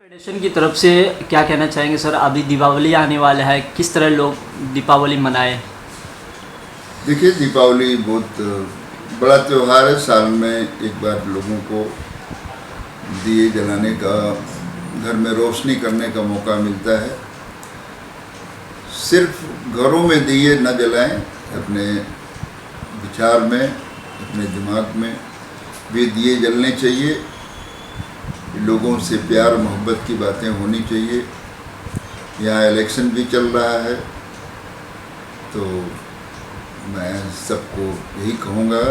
Federation की तरफ से क्या कहना चाहेंगे सर? अभी दीपावली आने वाला है, किस तरह लोग दीपावली मनाएं? देखिए, दीपावली बहुत बड़ा त्यौहार है। साल में एक बार लोगों को दिए जलाने का, घर में रोशनी करने का मौका मिलता है। सिर्फ घरों में दिए न जलाएं, अपने विचार में, अपने दिमाग में भी दिए जलने चाहिए। लोगों से प्यार मोहब्बत की बातें होनी चाहिए। यहाँ इलेक्शन भी चल रहा है, तो मैं सबको यही कहूँगा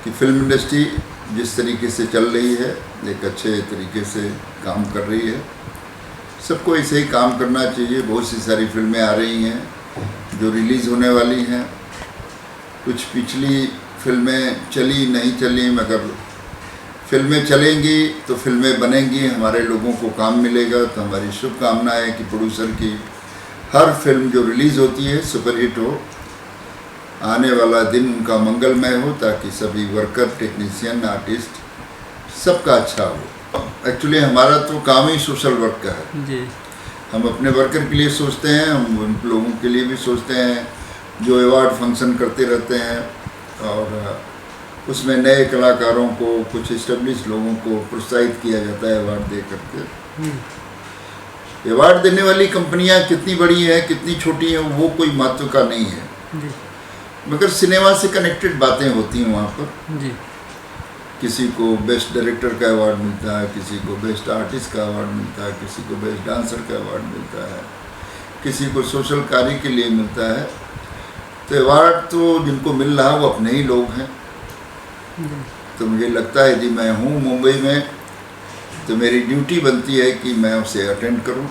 कि फिल्म इंडस्ट्री जिस तरीके से चल रही है, एक अच्छे तरीके से काम कर रही है। सबको ऐसे ही काम करना चाहिए। बहुत सी सारी फिल्में आ रही हैं जो रिलीज़ होने वाली हैं। कुछ पिछली फिल्में चली नहीं चली, मगर फिल्में चलेंगी तो फिल्में बनेंगी, हमारे लोगों को काम मिलेगा। तो हमारी शुभकामना है कि प्रोड्यूसर की हर फिल्म जो रिलीज़ होती है सुपरहिट हो, आने वाला दिन उनका मंगलमय हो, ताकि सभी वर्कर, टेक्नीशियन, आर्टिस्ट सबका अच्छा हो। एक्चुअली हमारा तो काम ही सोशल वर्क का है जी। हम अपने वर्कर के लिए सोचते हैं, हम उन लोगों के लिए भी सोचते हैं जो अवार्ड फंक्शन करते रहते हैं, और उसमें नए कलाकारों को, कुछ इस्टेब्लिश लोगों को प्रोत्साहित किया जाता है अवार्ड दे करके। अवार्ड देने वाली कंपनियां कितनी बड़ी हैं, कितनी छोटी हैं, वो कोई महत्व का नहीं है जी। मगर सिनेमा से कनेक्टेड बातें होती हैं वहाँ पर। जी। किसी को बेस्ट डायरेक्टर का अवार्ड मिलता है, किसी को बेस्ट आर्टिस्ट का अवार्ड मिलता है, किसी को बेस्ट डांसर का अवार्ड मिलता है, किसी को सोशल कार्य के लिए मिलता है। तो अवार्ड तो जिनको मिल रहा है वो अपने ही लोग हैं। तो मुझे लगता है यदि मैं हूँ मुंबई में, तो मेरी ड्यूटी बनती है कि मैं उसे अटेंड करूँ।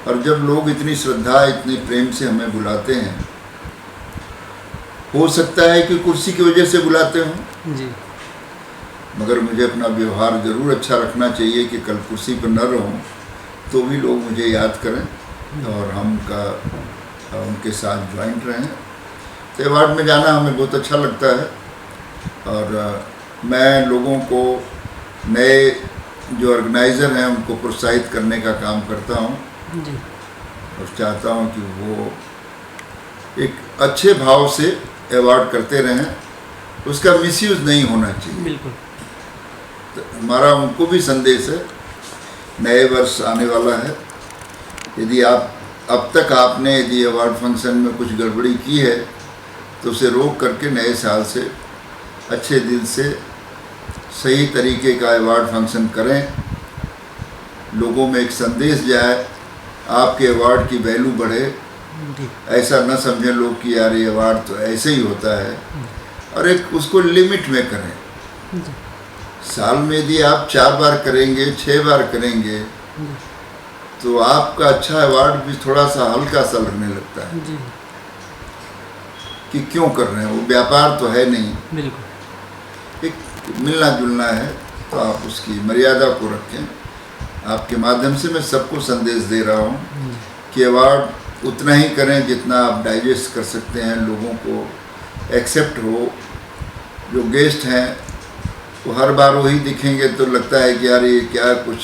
और जब लोग इतनी श्रद्धा, इतने प्रेम से हमें बुलाते हैं, हो सकता है कि कुर्सी की वजह से बुलाते हों जी। मगर मुझे अपना व्यवहार ज़रूर अच्छा रखना चाहिए कि कल कुर्सी पर न रहूं तो भी लोग मुझे याद करें और उनके साथ ज्वाइंट रहें। तो अवार्ड में जाना हमें बहुत अच्छा लगता है, और मैं लोगों को, नए जो ऑर्गेनाइज़र हैं, उनको प्रोत्साहित करने का काम करता हूं जी। और चाहता हूं कि वो एक अच्छे भाव से अवार्ड करते रहें, उसका मिसयूज़ नहीं होना चाहिए। बिल्कुल। तो हमारा उनको भी संदेश है। नए वर्ष आने वाला है, यदि आप अब तक आपने यदि अवार्ड फंक्शन में कुछ गड़बड़ी की है तो उसे रोक करके नए साल से अच्छे दिल से सही तरीके का अवार्ड फंक्शन करें। लोगों में एक संदेश जाए, आपके अवार्ड की वैल्यू बढ़े। ऐसा न समझें लोग कि यार ये अवार्ड तो ऐसे ही होता है, और एक उसको लिमिट में करें। साल में यदि आप 4 बार करेंगे, 6 बार करेंगे, तो आपका अच्छा अवार्ड भी थोड़ा सा हल्का सा लगने लगता है जी। कि क्यों कर रहे हैं, वो व्यापार तो है नहीं, बिल्कुल। एक मिलना जुलना है। तो आप उसकी मर्यादा को रखें। आपके माध्यम से मैं सबको संदेश दे रहा हूँ कि अवार्ड उतना ही करें जितना आप डाइजेस्ट कर सकते हैं, लोगों को एक्सेप्ट हो। जो गेस्ट हैं वो हर बार वही दिखेंगे तो लगता है कि यार ये क्या, कुछ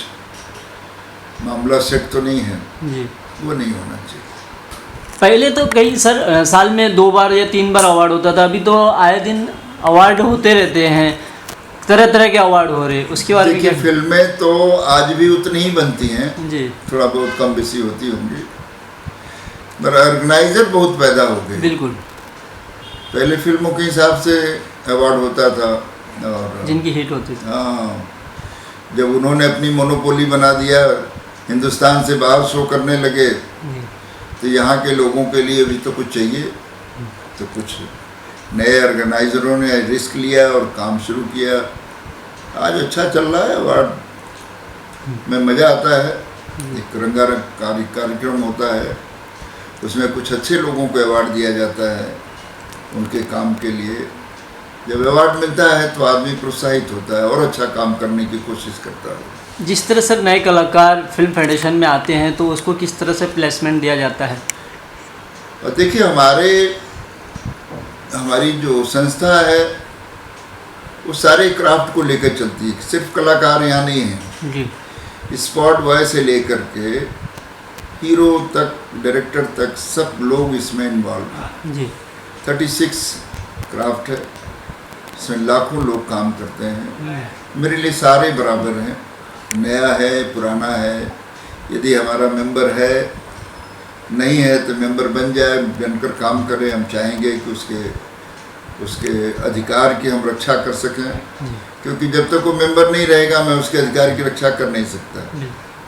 मामला सेट तो नहीं है। जी। वो नहीं होना चाहिए। पहले तो कई साल में 2 बार या 3 बार अवार्ड होता था, अभी तो आए दिन अवार्ड होते रहते हैं, तरह तरह के अवार्ड हो रहे। उसके बारे में क्या? फिल्में तो आज भी उतनी ही बनती हैं जी। थोड़ा बहुत कम बेसी होती होंगी, पर ऑर्गेनाइजर बहुत पैदा हो गए। बिल्कुल। पहले फिल्मों के हिसाब से अवार्ड होता था, और जिनकी हिट होती थी। हाँ, जब उन्होंने अपनी मोनोपोली बना दिया, हिंदुस्तान से बाहर शो करने लगे, तो यहाँ के लोगों के लिए भी तो कुछ चाहिए। तो कुछ नए ऑर्गेनाइजरों ने रिस्क लिया और काम शुरू किया। आज अच्छा चल रहा है, अवार्ड में मज़ा आता है। एक रंगारंग कार्यक्रम होता है, उसमें कुछ अच्छे लोगों को अवार्ड दिया जाता है उनके काम के लिए। जब अवार्ड मिलता है तो आदमी प्रोत्साहित होता है और अच्छा काम करने की कोशिश करता है। जिस तरह से नए कलाकार फिल्म फेडरेशन में आते हैं तो उसको किस तरह से प्लेसमेंट दिया जाता है? और देखिए, हमारी जो संस्था है वो सारे क्राफ्ट को लेकर चलती है, सिर्फ कलाकार यहाँ नहीं हैं। जी। स्पॉट बॉय से लेकर के हीरो तक, डायरेक्टर तक, सब लोग इसमें इन्वॉल्व हैं जी। 36 क्राफ्ट है, इसमें लाखों लोग काम करते हैं। मेरे लिए सारे बराबर हैं, नया है पुराना है। यदि हमारा मेंबर है, नहीं है तो मेंबर बन जाए, बनकर काम करे। हम चाहेंगे कि उसके अधिकार की हम रक्षा कर सकें, क्योंकि जब तक वो मेंबर नहीं रहेगा मैं उसके अधिकार की रक्षा कर नहीं सकता।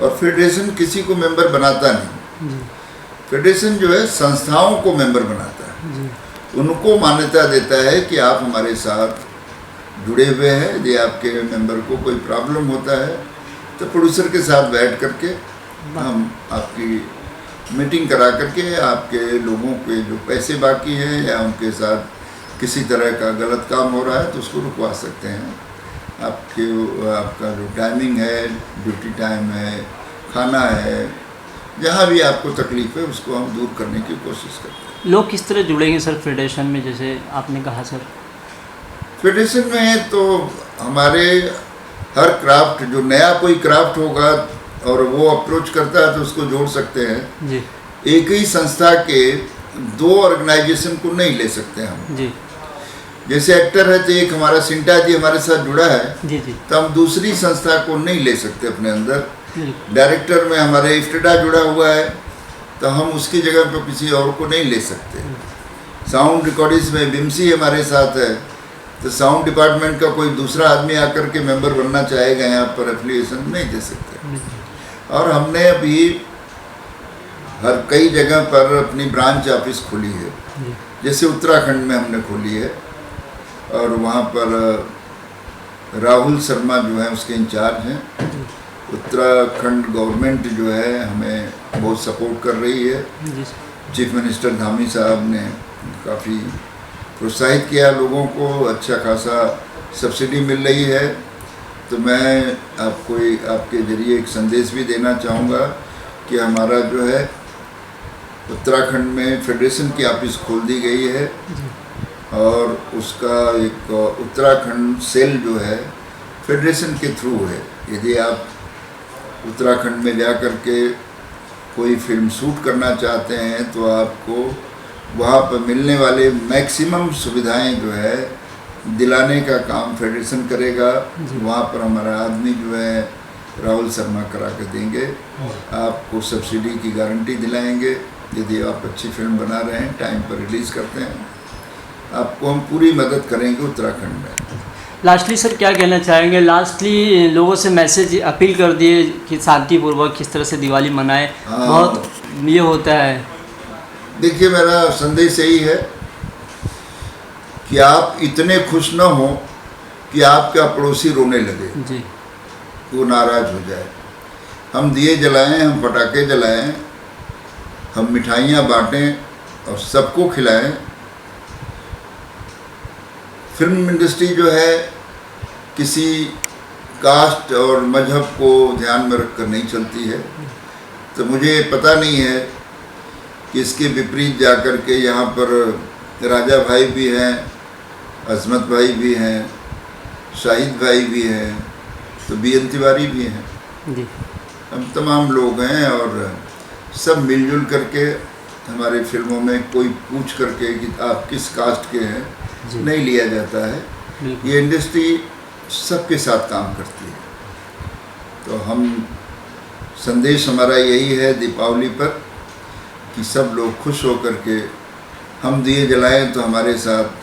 और फेडरेशन किसी को मेंबर बनाता नहीं, फेडरेशन जो है संस्थाओं को मेंबर बनाता है, उनको मान्यता देता है कि आप हमारे साथ जुड़े हुए हैं। यदि आपके मेंबर को कोई प्रॉब्लम होता है तो प्रोड्यूसर के साथ बैठ करके हम आपकी मीटिंग करा करके आपके लोगों के जो पैसे बाकी हैं या उनके साथ किसी तरह का गलत काम हो रहा है तो उसको रुकवा सकते हैं। आपका जो टाइमिंग है, ड्यूटी टाइम है, खाना है, जहाँ भी आपको तकलीफ है उसको हम दूर करने की कोशिश करते हैं। लोग किस तरह जुड़ेंगे सर फेडरेशन में, जैसे आपने कहा सर? फेडरेशन में तो हमारे हर क्राफ्ट, जो नया कोई क्राफ्ट होगा और वो अप्रोच करता है तो उसको जोड़ सकते हैं जी। एक ही संस्था के 2 ऑर्गेनाइजेशन को नहीं ले सकते हम जी। जैसे एक्टर है तो एक हमारा सिंटा जी हमारे साथ जुड़ा है जी जी। तो हम दूसरी संस्था को नहीं ले सकते अपने अंदर। डायरेक्टर में हमारे इफ्तिदा जुड़ा हुआ है तो हम उसकी जगह पर किसी और को नहीं ले सकते। साउंड रिकॉर्डिंग्स में बिमसी हमारे साथ है तो साउंड डिपार्टमेंट का कोई दूसरा आदमी आकर के मेंबर बनना चाहेगा यहाँ पर एफिलिएशन नहीं दे सकते। और हमने अभी हर कई जगह पर अपनी ब्रांच ऑफिस खोली है, जैसे उत्तराखंड में हमने खोली है और वहाँ पर राहुल शर्मा जो है उसके इंचार्ज हैं। उत्तराखंड गवर्नमेंट जो है हमें बहुत सपोर्ट कर रही है। चीफ मिनिस्टर धामी साहब ने काफ़ी प्रोत्साहित किया लोगों को, अच्छा खासा सब्सिडी मिल रही है। तो मैं आपको आपके ज़रिए एक संदेश भी देना चाहूँगा कि हमारा जो है उत्तराखंड में फेडरेशन की ऑफिस खोल दी गई है और उसका एक उत्तराखंड सेल जो है फेडरेशन के थ्रू है। यदि आप उत्तराखंड में जा कर के कोई फिल्म शूट करना चाहते हैं तो आपको वहाँ पर मिलने वाले मैक्सिमम सुविधाएं जो है दिलाने का काम फेडरेशन करेगा। वहाँ पर हमारा आदमी जो है राहुल शर्मा करा के देंगे, आपको सब्सिडी की गारंटी दिलाएंगे। यदि आप अच्छी फिल्म बना रहे हैं, टाइम पर रिलीज़ करते हैं, आपको हम पूरी मदद करेंगे उत्तराखंड में। लास्टली सर क्या कहना चाहेंगे? लास्टली लोगों से मैसेज अपील कर दिए कि शांतिपूर्वक किस तरह से दिवाली मनाएं। बहुत ये होता है। देखिए मेरा संदेश यही है कि आप इतने खुश न हो कि आपका पड़ोसी रोने लगे जी, वो नाराज़ हो जाए। हम दिए जलाएं, हम पटाखे जलाएं, हम मिठाइयाँ बांटें और सबको खिलाएं। फिल्म इंडस्ट्री जो है किसी कास्ट और मजहब को ध्यान में रखकर नहीं चलती है। तो मुझे पता नहीं है कि इसके विपरीत जाकर के यहाँ पर राजा भाई भी हैं, अजमत भाई भी हैं, शाहिद भाई भी हैं, तो बीएन तिवारी भी हैं जी। हम तमाम लोग हैं और सब मिलजुल करके हमारे फिल्मों में कोई पूछ करके कि आप किस कास्ट के हैं नहीं लिया जाता है। ये इंडस्ट्री सबके साथ काम करती है। तो हम संदेश हमारा यही है दीपावली पर कि सब लोग खुश होकर के हम दिए जलाएं, तो हमारे साथ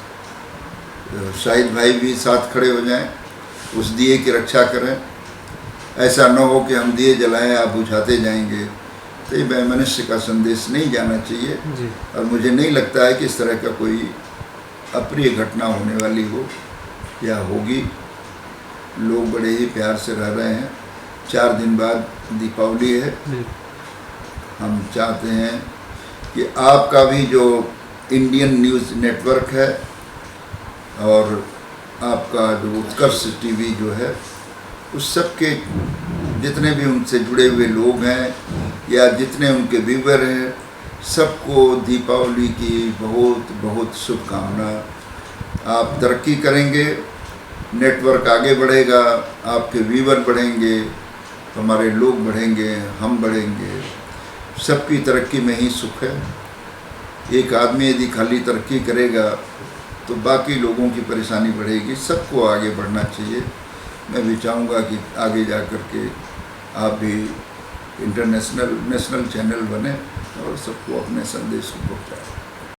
शाहिद भाई भी साथ खड़े हो जाएं, उस दिए की रक्षा करें। ऐसा न हो कि हम दिए जलाएं आप बुझाते जाएंगे, तो ये वैमनस्य का संदेश नहीं जाना चाहिए जी। और मुझे नहीं लगता है कि इस तरह का कोई अप्रिय घटना होने वाली हो या होगी। लोग बड़े ही प्यार से रह रहे हैं। 4 दिन बाद दीपावली है। हम चाहते हैं कि आपका भी जो इंडियन न्यूज़ नेटवर्क है और आपका जो उत्कर्ष टीवी जो है, उस सब के जितने भी उनसे जुड़े हुए लोग हैं या जितने उनके व्यूवर हैं, सबको दीपावली की बहुत बहुत शुभकामना। आप तरक्की करेंगे, नेटवर्क आगे बढ़ेगा, आपके व्यूवर बढ़ेंगे, तो हमारे लोग बढ़ेंगे, हम बढ़ेंगे। सबकी तरक्की में ही सुख है। एक आदमी यदि खाली तरक्की करेगा तो बाकी लोगों की परेशानी बढ़ेगी। सबको आगे बढ़ना चाहिए। मैं भी चाहूँगा कि आगे जा कर के आप भी इंटरनेशनल नेशनल चैनल बने और सबको अपने संदेश को पहुँचाएं।